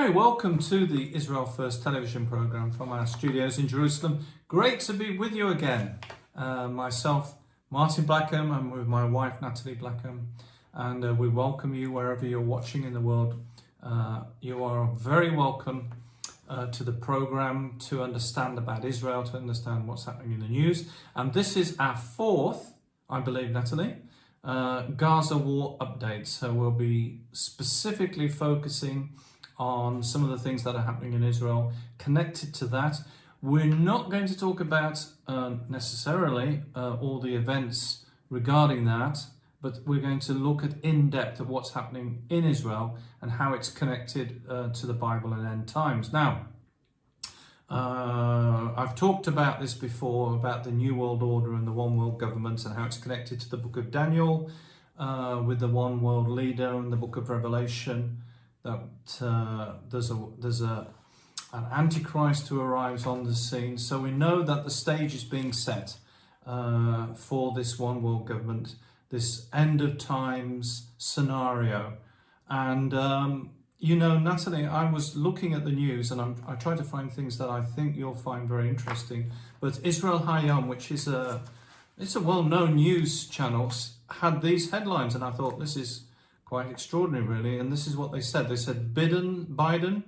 Hi, welcome to the Israel First television program from our studios in Jerusalem. Great to be with you again. Myself, Martin Blackham, I'm with my wife, Nathalie Blackham, and we welcome you wherever you're watching in the world. You are very welcome to the program to understand about Israel, to understand what's happening in the news. And this is our fourth, I believe, Nathalie, Gaza war update. So we'll be specifically focusing on some of the things that are happening in Israel connected to that. We're not going to talk about necessarily all the events regarding that, but we're going to look at in depth of what's happening in Israel and how it's connected to the Bible and end times. Now, I've talked about this before, about the New World Order and the One World Government and how it's connected to the book of Daniel with the One World Leader and the book of Revelation. That there's an antichrist who arrives on the scene. So we know that the stage is being set for this one world government, this end of times scenario. And you know, Nathalie, I was looking at the news and I tried to find things that I think you'll find very interesting. But Israel Hayom, which is it's a well-known news channel, had these headlines, and I thought this is quite extraordinary, really. And this is what they said. They said Biden's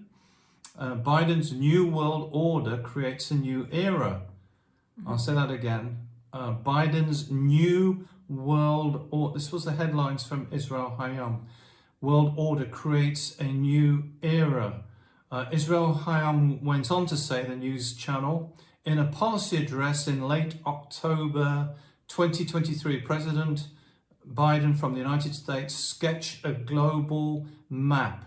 new world order creates a new era. I'll say that again. Biden's new world order. This was the headlines from Israel Hayom. World order creates a new era. Israel Hayom went on to say, the news channel, in a policy address in late October 2023, President Biden from the United States sketched a global map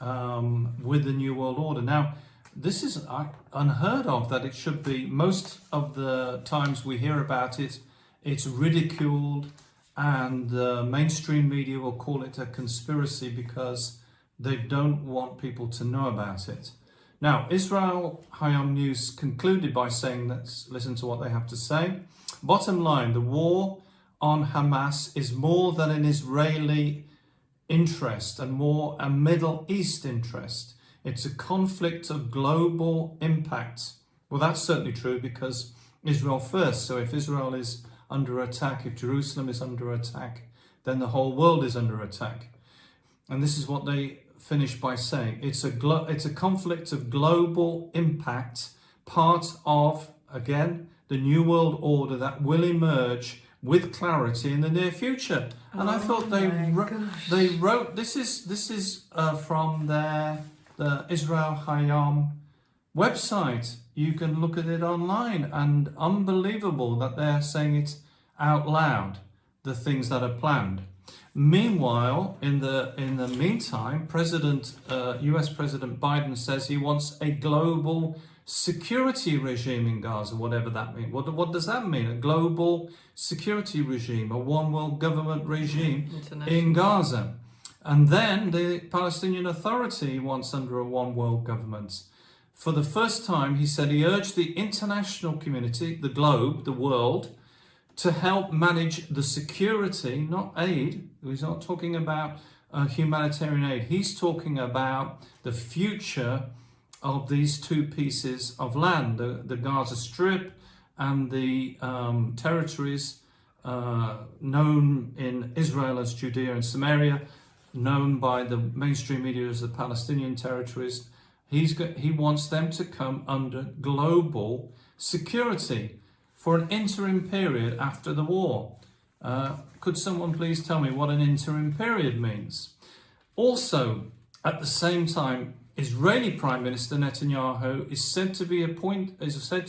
with the New World Order. Now, this is unheard of that it should be. Most of the times we hear about it, it's ridiculed, and the mainstream media will call it a conspiracy because they don't want people to know about it. Now, Israel Hayom News concluded by saying, let's listen to what they have to say. Bottom line, the war on Hamas is more than an Israeli interest and more a Middle East interest. It's a conflict of global impact. Well, that's certainly true because Israel first. So if Israel is under attack, if Jerusalem is under attack, then the whole world is under attack. And this is what they finish by saying. It's a conflict of global impact, part of, again, the New World Order that will emerge with clarity in the near future. And I thought they wrote this is from the Israel Hayom website. You can look at it online, and unbelievable that they're saying it out loud, the things that are planned. Meanwhile, in the meantime, US President Biden says he wants a global security regime in Gaza, whatever that means. What does that mean? A global security regime, a one world government regime in Gaza. And then the Palestinian Authority wants under a one world government. For the first time, he said he urged the international community, the globe, the world, to help manage the security, not aid. He's not talking about humanitarian aid. He's talking about the future of these two pieces of land, the Gaza Strip and the territories known in Israel as Judea and Samaria, known by the mainstream media as the Palestinian territories. He wants them to come under global security for an interim period after the war. Could someone please tell me what an interim period means? Also, at the same time, Israeli Prime Minister Netanyahu is said to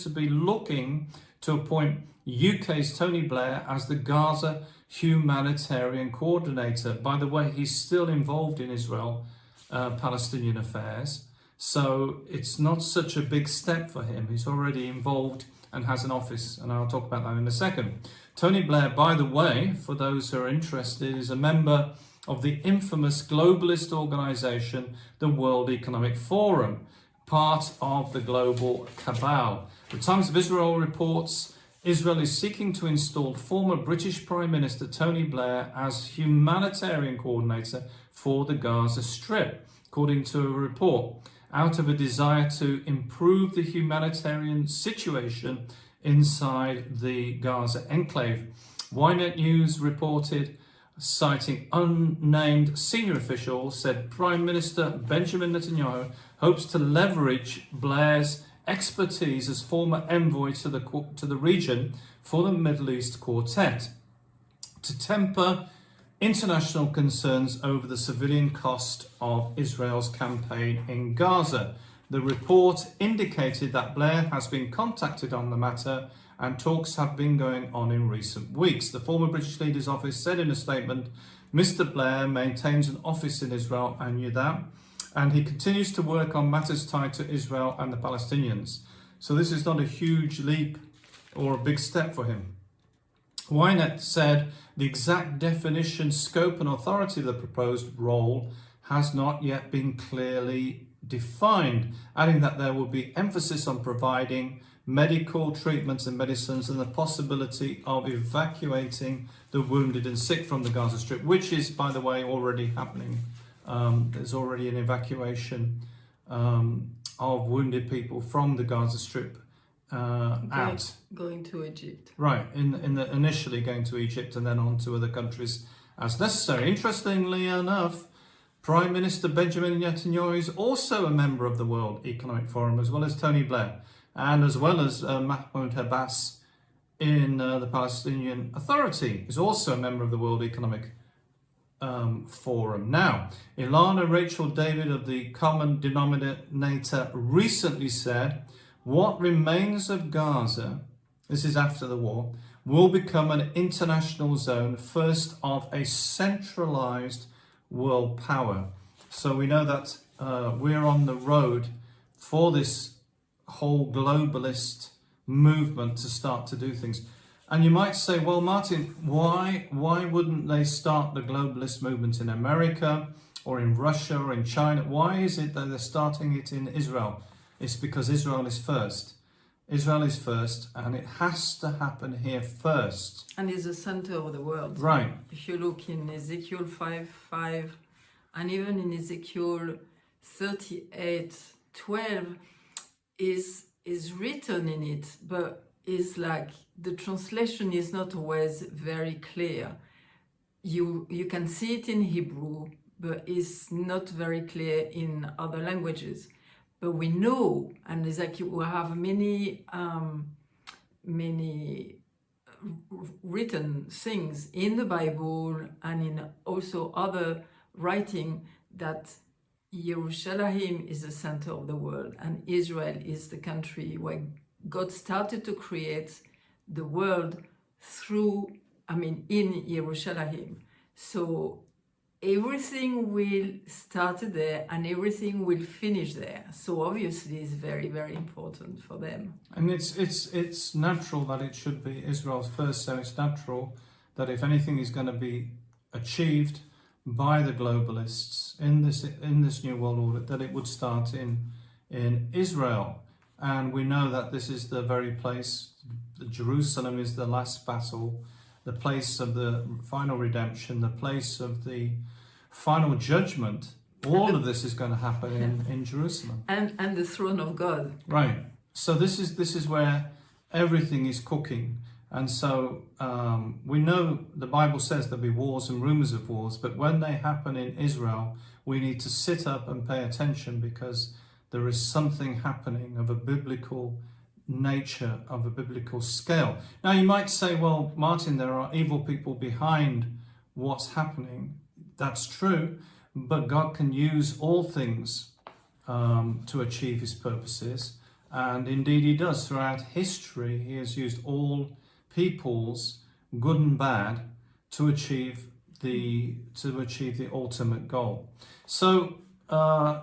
be looking to appoint UK's Tony Blair as the Gaza humanitarian coordinator. By the way, he's still involved in Israel-Palestinian affairs, so it's not such a big step for him. He's already involved and has an office, and I'll talk about that in a second. Tony Blair, by the way, for those who are interested, is a member of the infamous globalist organization, the World Economic Forum, part of the global cabal. The Times of Israel reports Israel is seeking to install former British Prime Minister Tony Blair as humanitarian coordinator for the Gaza Strip, according to a report, out of a desire to improve the humanitarian situation inside the Gaza enclave. Ynet News reported, citing unnamed senior officials, said Prime Minister Benjamin Netanyahu hopes to leverage Blair's expertise as former envoy to the region for the Middle East Quartet to temper international concerns over the civilian cost of Israel's campaign in Gaza. The report indicated that Blair has been contacted on the matter and talks have been going on in recent weeks. The former British leader's office said in a statement, Mr. Blair maintains an office in Israel, I knew that, and he continues to work on matters tied to Israel and the Palestinians. So this is not a huge leap or a big step for him. Ynet said the exact definition, scope and authority of the proposed role has not yet been clearly defined, adding that there will be emphasis on providing medical treatments and medicines and the possibility of evacuating the wounded and sick from the Gaza Strip, which is, by the way, already happening. There's already an evacuation of wounded people from the Gaza Strip out. Going to Egypt. Right, initially going to Egypt and then on to other countries as necessary. Interestingly enough, Prime Minister Benjamin Netanyahu is also a member of the World Economic Forum, as well as Tony Blair, and as well as Mahmoud Abbas in the Palestinian Authority, is also a member of the World Economic Forum. Now, Ilana Rachel David of the Common Denominator recently said, what remains of Gaza, this is after the war, will become an international zone, first of a centralized world power. So we know that we're on the road for this whole globalist movement to start to do things. And you might say, well, Martin, why wouldn't they start the globalist movement in America or in Russia or in China? Why is it that they're starting it in Israel? It's because Israel is first. Israel is first, and it has to happen here first. And it's the center of the world. Right. If you look in Ezekiel 5:5, and even in Ezekiel 38:12, is written in it, but is like the translation is not always very clear. You can see it in Hebrew, but it's not very clear in other languages. But we know, and Ezekiel will have many written things in the Bible and in also other writing, that Jerusalem is the center of the world and Israel is the country where God started to create the world in Jerusalem. So everything will start there and everything will finish there. So obviously it's very, very important for them. And it's natural that it should be Israel's first, so it's natural that if anything is going to be achieved by the globalists in this new world order, that it would start in Israel. And we know that this is the very place, Jerusalem is the last battle, the place of the final redemption, the place of the final judgment. All of this is going to happen in Jerusalem. And the throne of God. Right. So this is where everything is cooking. And so we know the Bible says there'll be wars and rumors of wars, but when they happen in Israel, we need to sit up and pay attention, because there is something happening of a biblical nature, of a biblical scale. Now you might say, well, Martin, there are evil people behind what's happening. That's true, but God can use all things to achieve his purposes. And indeed he does. Throughout history, he has used all peoples, good and bad, to achieve the ultimate goal. So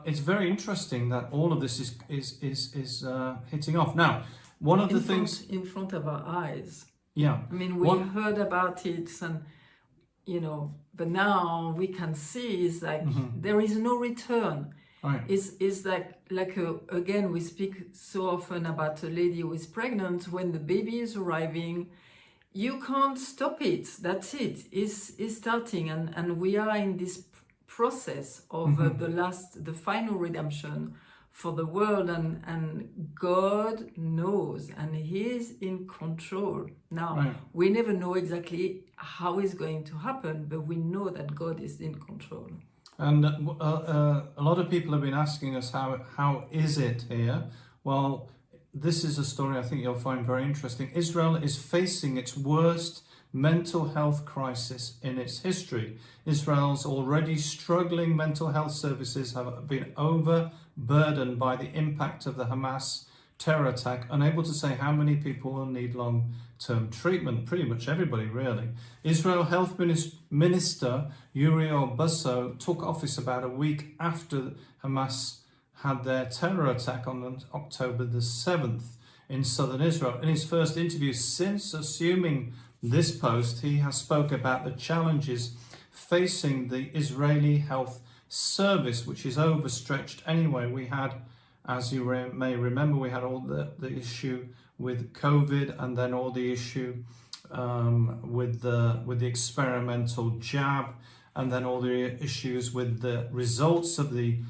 it's very interesting that all of this is hitting off. Now, one of the things in front of our eyes. Yeah. I mean, we heard about it, and but now we can see it's like there is no return. Right. Is again, we speak so often about a lady who is pregnant. When the baby is arriving, you can't stop it. That's it. It's starting, and we are in this process of the final redemption for the world, and God knows, and He's in control. Now, Right. we never know exactly how it's going to happen, but we know that God is in control. And a lot of people have been asking us how is it here? Well, this is a story I think you'll find very interesting. Israel is facing its worst mental health crisis in its history. Israel's already struggling mental health services have been overburdened by the impact of the Hamas terror attack, unable to say how many people will need long-term treatment. Pretty much everybody, really. Israel Health Minister Uriel Busso took office about a week after Hamas had their terror attack on October the 7th in southern Israel. In his first interview since assuming this post, he has spoke about the challenges facing the Israeli health service, which is overstretched anyway. We had, as you may remember, we had all the issue with COVID, and then all the issue with the experimental jab, and then all the issues with the results of the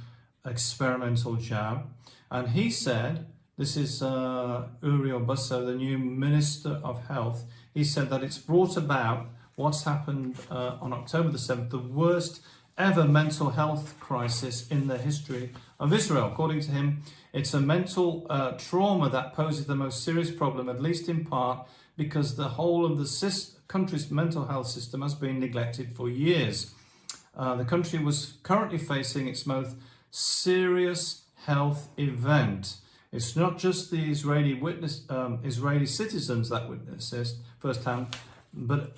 experimental jab. And he said, this is Uriel Busso, the new Minister of Health, he said that it's brought about what's happened on October the 7th, the worst ever mental health crisis in the history of Israel. According to him, it's a mental trauma that poses the most serious problem, at least in part because the whole of the country's mental health system has been neglected for years. The country was currently facing its most serious health event. It's not just the Israeli citizens that witnessed this firsthand, but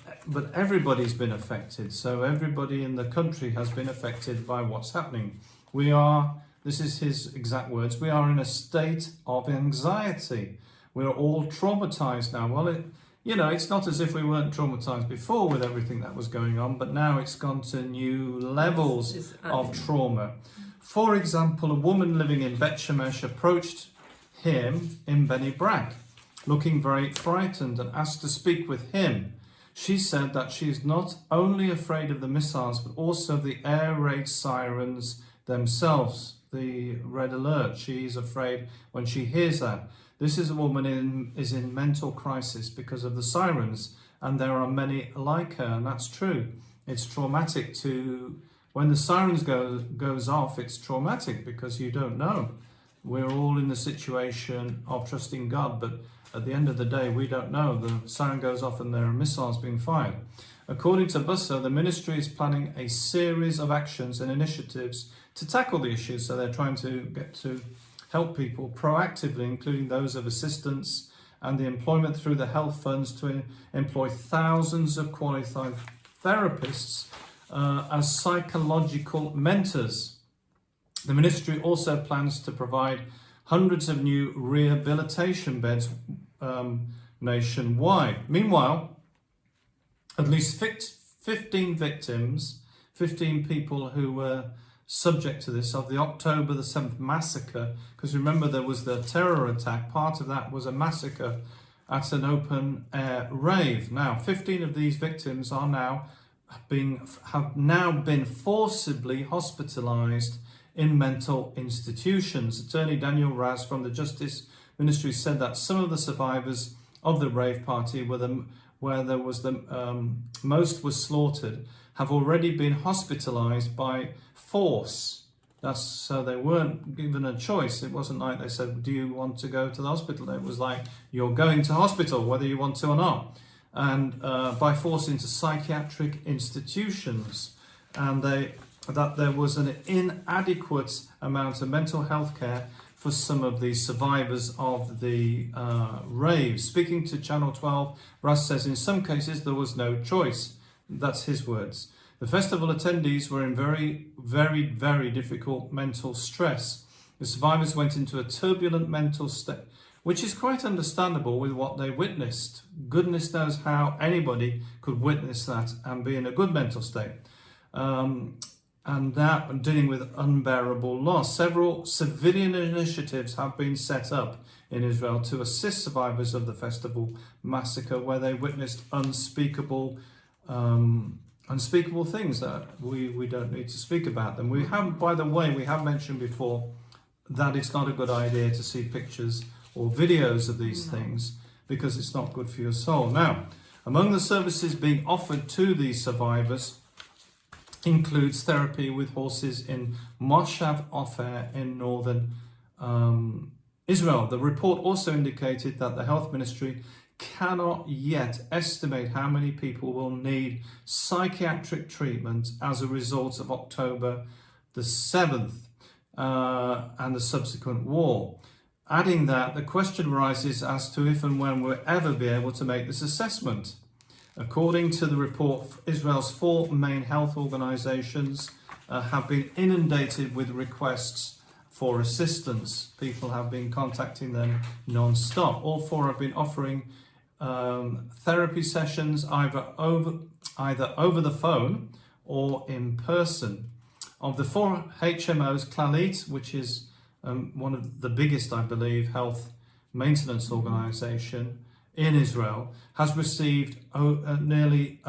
everybody's been affected. So everybody in the country has been affected by what's happening. This is his exact words, we are in a state of anxiety. We're all traumatized now. Well, it's not as if we weren't traumatized before with everything that was going on, but now it's gone to new levels of trauma. For example, a woman living in Bet Shemesh approached him in Beni Brak, looking very frightened, and asked to speak with him. She said that she is not only afraid of the missiles, but also the air raid sirens themselves, the red alert. She is afraid when she hears that. This is a woman is in mental crisis because of the sirens, and there are many like her, and that's true. It's traumatic when the sirens goes off, it's traumatic because you don't know. We're all in the situation of trusting God, but at the end of the day, we don't know. The siren goes off and there are missiles being fired. According to Busso, the ministry is planning a series of actions and initiatives to tackle the issues. So they're trying to get to help people proactively, including those of assistance and the employment through the health funds to employ thousands of qualified therapists as psychological mentors. The ministry also plans to provide hundreds of new rehabilitation beds nationwide. Meanwhile, at least 15 victims, 15 people who were subject to this of the October the 7th massacre, because remember there was the terror attack, part of that was a massacre at an open air rave. Now, 15 of these victims have now been forcibly hospitalized in mental institutions. Attorney Daniel Raz from the Justice Ministry said that some of the survivors of the rave party where there was most was slaughtered have already been hospitalized by force. So they weren't given a choice. It wasn't like they said, do you want to go to the hospital? It was like, you're going to hospital whether you want to or not. And by force into psychiatric institutions. And that there was an inadequate amount of mental health care for some of the survivors of the rave. Speaking to Channel 12, Russ says in some cases there was no choice. That's his words. The festival attendees were in very, very, very difficult mental stress. The survivors went into a turbulent mental state, which is quite understandable with what they witnessed. Goodness knows how anybody could witness that and be in a good mental state. and that dealing with unbearable loss. Several civilian initiatives have been set up in Israel to assist survivors of the festival massacre, where they witnessed unspeakable things that we don't need to speak about them. We have, by the way, we have mentioned before that it's not a good idea to see pictures or videos of these things, because it's not good for your soul. Now, among the services being offered to these survivors includes therapy with horses in Moshav Ofer in northern Israel. The report also indicated that the health ministry cannot yet estimate how many people will need psychiatric treatment as a result of October the 7th and the subsequent war. Adding that, the question arises as to if and when we'll ever be able to make this assessment. According to the report, Israel's 4 main health organizations have been inundated with requests for assistance. People have been contacting them non-stop. All 4 have been offering therapy sessions either over the phone or in person. Of the 4 HMOs, Clalit, which is one of the biggest, I believe, health maintenance organization in Israel, has received nearly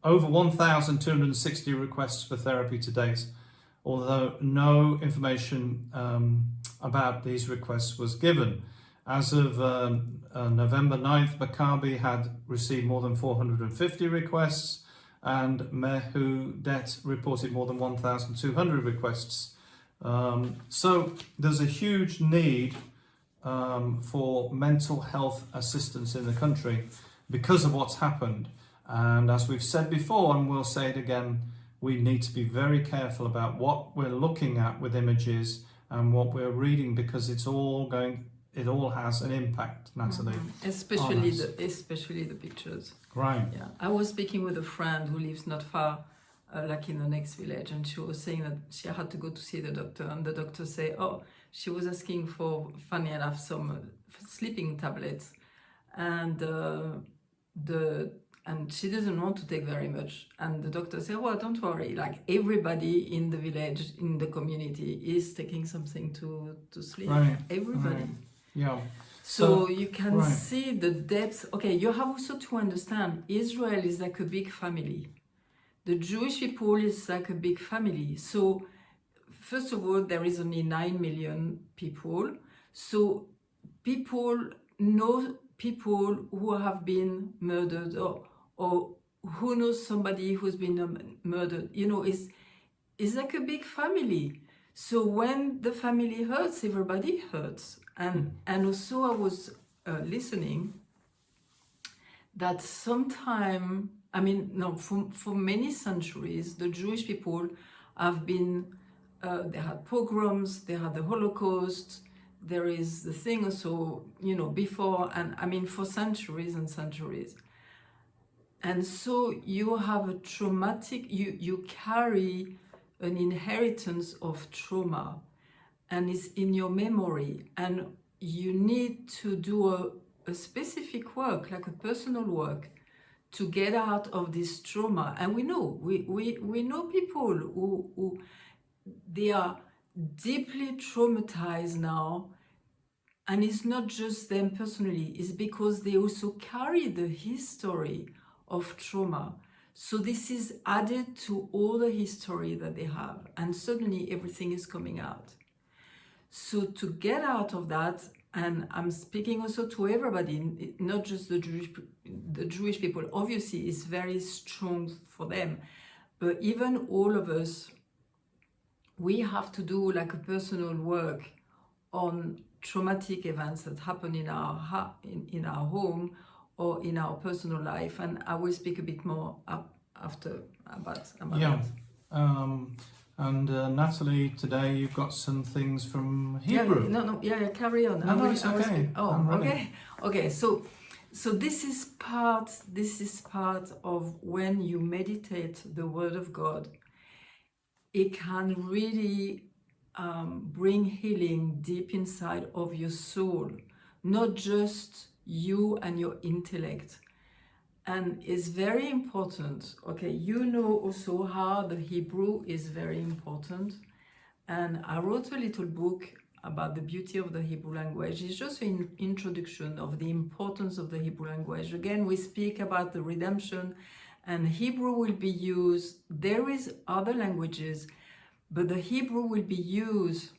over 1,260 requests for therapy to date, although no information about these requests was given. As of November 9th, Maccabi had received more than 450 requests, and Mehudet reported more than 1,200 requests. So there's a huge need for mental health assistance in the country because of what's happened. And as we've said before, and we'll say it again, we need to be very careful about what we're looking at with images and what we're reading, because it all has an impact, Nathalie. Especially the pictures. Right. Yeah. I was speaking with a friend who lives not far, like in the next village, and she was saying that she had to go to see the doctor, and the doctor said, she was asking for, funny enough, some sleeping tablets, and she doesn't want to take very much. And the doctor said, well, don't worry, like everybody in the village, in the community is taking something to sleep. Right. Everybody. Right. Yeah. So you can see the depth. Okay, you have also to understand, Israel is like a big family. The Jewish people is like a big family. So first of all, there is only 9 million people. So people know people who have been murdered, or who knows somebody who's been murdered. You know, it's like a big family. So when the family hurts, everybody hurts. And also I was listening that sometime, for many centuries, the Jewish people have been, they had pogroms, they had the Holocaust, there is the thing also, before, and for centuries and centuries. And so you have a traumatic, you carry an inheritance of trauma, and it's in your memory, and you need to do a specific work, like a personal work, to get out of this trauma. And we know people who they are deeply traumatized now, and it's not just them personally, it's because they also carry the history of trauma. So this is added to all the history that they have, and suddenly everything is coming out. So to get out of that, and I'm speaking also to everybody, not just the Jewish people, obviously it's very strong for them, but even all of us, we have to do like a personal work on traumatic events that happen in our home or in our personal life, and I will speak a bit more after about that. And Nathalie, today you've got some things from Hebrew. Carry on. No, it's okay. Okay. So this is part of when you meditate the Word of God. It can really bring healing deep inside of your soul, not just you and your intellect. and it's very important. Okay, you know also how the Hebrew is very important. And I wrote a little book about the beauty of the Hebrew language. It's just an introduction of the importance of the Hebrew language. Again, we speak about the redemption, and Hebrew will be used. There is other languages, but the Hebrew will be used,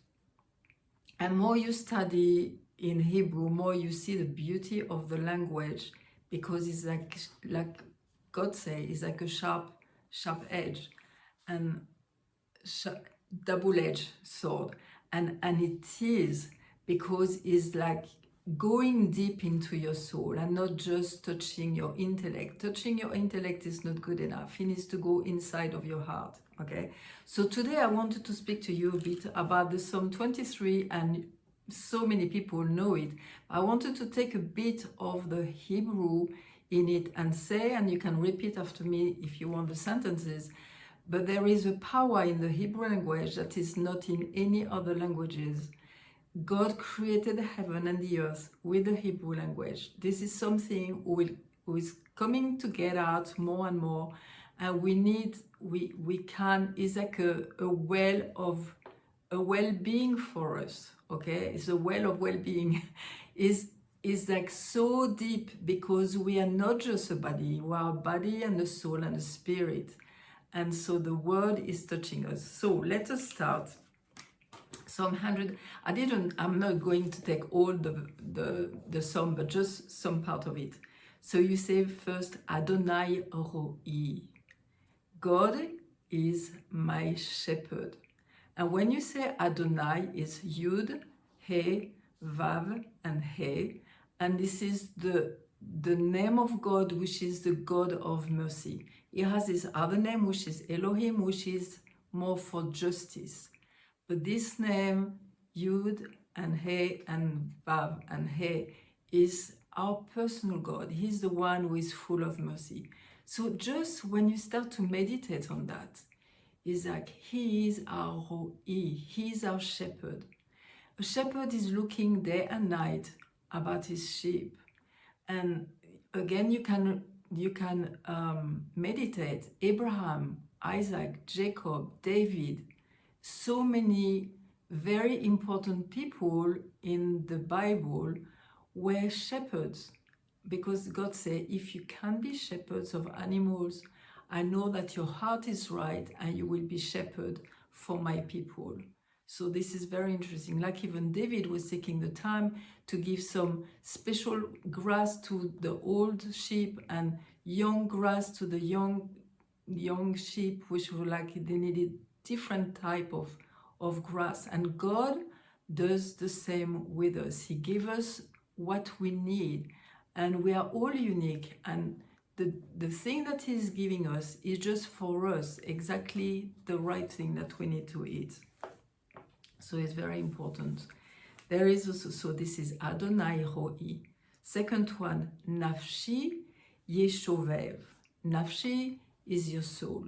and more you study in Hebrew, more you see the beauty of the language, because it's like God say, it's like a sharp edge, and double-edged sword, and it is, because it's like going deep into your soul and not just touching your intellect. Touching your intellect is not good enough. It needs to go inside of your heart. Okay, so today I wanted to speak to you a bit about the Psalm 23, and so many people know it. I wanted to take a bit of the Hebrew in it and say, and you can repeat after me if you want the sentences, but there is a power in the Hebrew language that is not in any other languages. God created heaven and the earth with the Hebrew language. This is something who is coming to get out more and more, and we can, is like a well-being for us. Okay, it's a well of well-being. is like so deep, because we are not just a body, we are a body and a soul and a spirit. And so the word is touching us. So let us start. Psalm 100. I'm not going to take all the psalm, but just some part of it. So you say first, Adonai Roi. God is my shepherd. And when you say Adonai, it's Yud, He, Vav, and He. And this is the name of God, which is the God of mercy. He has his other name, which is Elohim, which is more for justice. But this name, Yud and He and Vav and He, is our personal God. He's the one who is full of mercy. So just when you start to meditate on that, it's like He is our Roi. He is our shepherd. A shepherd is looking day and night about his sheep. And again, you can meditate. Abraham, Isaac, Jacob, David, so many very important people in the Bible were shepherds, because God said, if you can be shepherds of animals, I know that your heart is right and you will be shepherd for my people. So this is very interesting. Like even David was taking the time to give some special grass to the old sheep and young grass to the young sheep, which were like they needed different type of grass. And God does the same with us. He gives us what we need, and we are all unique, and the thing that He's giving us is just for us exactly the right thing that we need to eat. So it's very important. There is also, so this is Adonai Roi. Second one, Nafshi Yeshovev. Nafshi is your soul.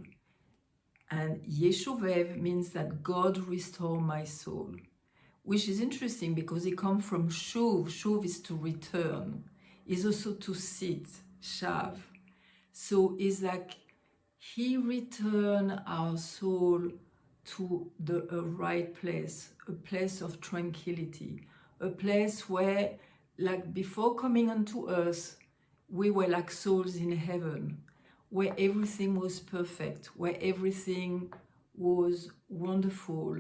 And Yeshovev means that God restore my soul, which is interesting because it comes from Shuv. Shuv is to return. Is also to sit, Shav. So it's like He return our soul to a right place, a place of tranquility, a place where, like before coming onto earth, we were like souls in heaven, where everything was perfect, where everything was wonderful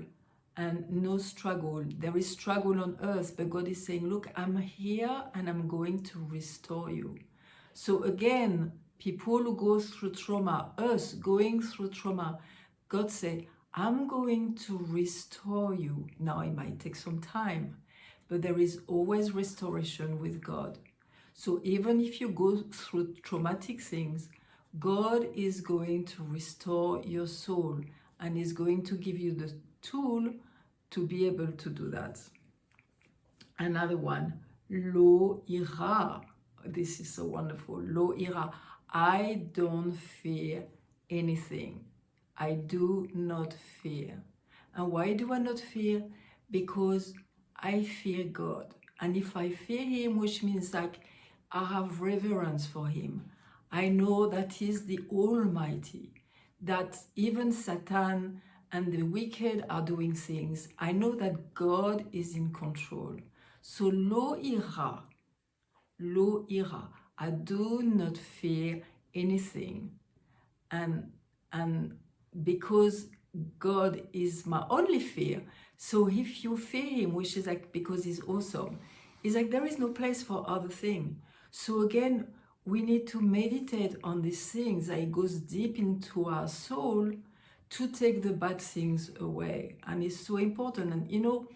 and no struggle. There is struggle on earth, but God is saying, look, I'm here and I'm going to restore you. So again, people who go through trauma, us going through trauma, God said, I'm going to restore you. Now it might take some time, but there is always restoration with God. So even if you go through traumatic things, God is going to restore your soul and is going to give you the tool to be able to do that. Another one, Lo ira. This is so wonderful. Lo ira. I don't fear anything. I do not fear. And why do I not fear? Because I fear God. And if I fear Him, which means like I have reverence for Him, I know that He's the Almighty, that even Satan and the wicked are doing things. I know that God is in control. So lo ira, lo ira. I do not fear anything. And because God is my only fear. So if you fear Him, which is like because He's awesome, it's like there is no place for other thing. So again, we need to meditate on these things that it goes deep into our soul to take the bad things away. And it's so important. And you know,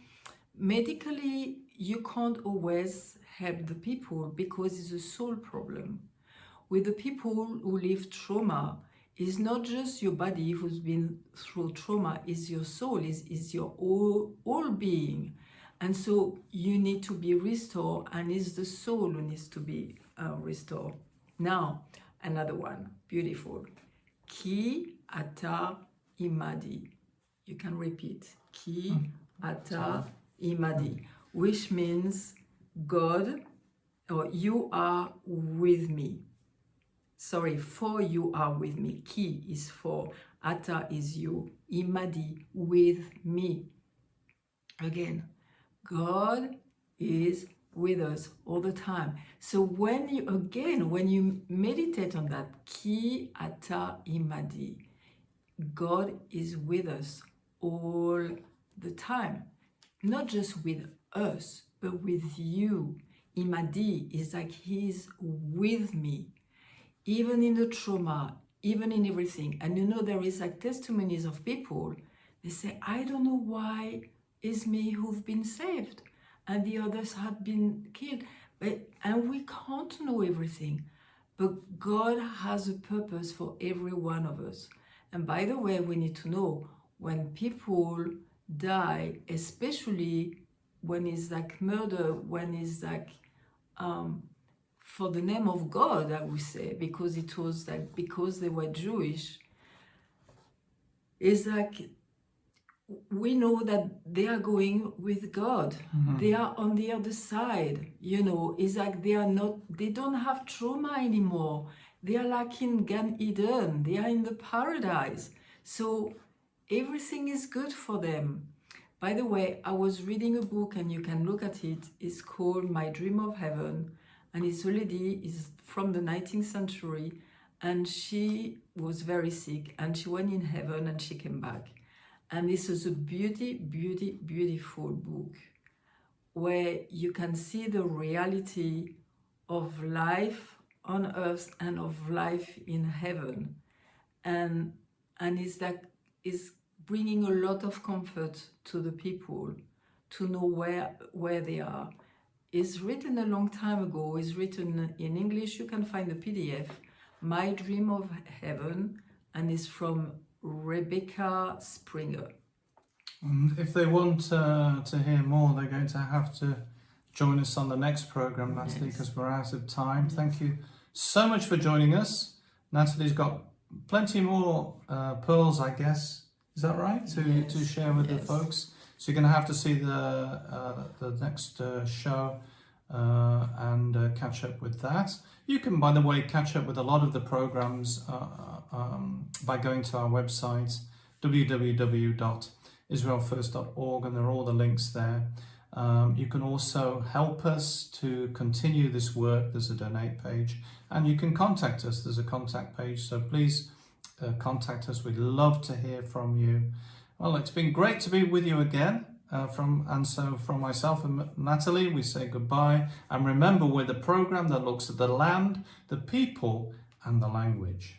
medically, you can't always help the people because it's a soul problem. With the people who live trauma, it's not just your body who's been through trauma, it's your soul, is your whole being. And so you need to be restored, and it's the soul who needs to be restored. Now, another one, beautiful. Ki ata imadi. You can repeat. Ki ata imadi, which means God, or you are with me. Sorry, for you are with me. Ki is for, ata is you, imadi, with me. Again, God is with us all the time. So when you meditate on that, ki ata imadi, God is with us all the time. Not just with us, but with you. Imadi is like He's with me. Even in the trauma, even in everything. And you know, there is like testimonies of people, they say, I don't know why it's me who've been saved and the others have been killed. And we can't know everything, but God has a purpose for every one of us. And by the way, we need to know when people die, especially when it's like murder, when it's like for the name of God, I would say, because it was like, because they were Jewish, is like, we know that they are going with God. They are on the other side, you know. It's like they don't have trauma anymore. They are like in Gan Eden. They are in the paradise. So everything is good for them. By the way, I was reading a book, and you can look at it. It's called My Dream of Heaven. And this lady is from the 19th century, and she was very sick, and she went in heaven, and she came back. And this is a beautiful book where you can see the reality of life on earth and of life in heaven. And it's bringing a lot of comfort to the people to know where they are. It's written a long time ago. It's written in English. You can find the PDF, My Dream of Heaven, and it's from Rebecca Springer. And if they want to hear more, they're going to have to join us on the next program, Nathalie, because we're out of time. Thank you so much for joining us. Nathalie's got plenty more pearls, I guess. Is that right? To share with the folks. So you're going to have to see the next show and catch up with that. You can, by the way, catch up with a lot of the programs by going to our website, www.israelfirst.org, and there are all the links there. You can also help us to continue this work. There's a donate page, and you can contact us. There's a contact page, so please contact us. We'd love to hear from you. Well, it's been great to be with you again. From myself and Nathalie, we say goodbye. And remember, we're the program that looks at the land, the people, and the language.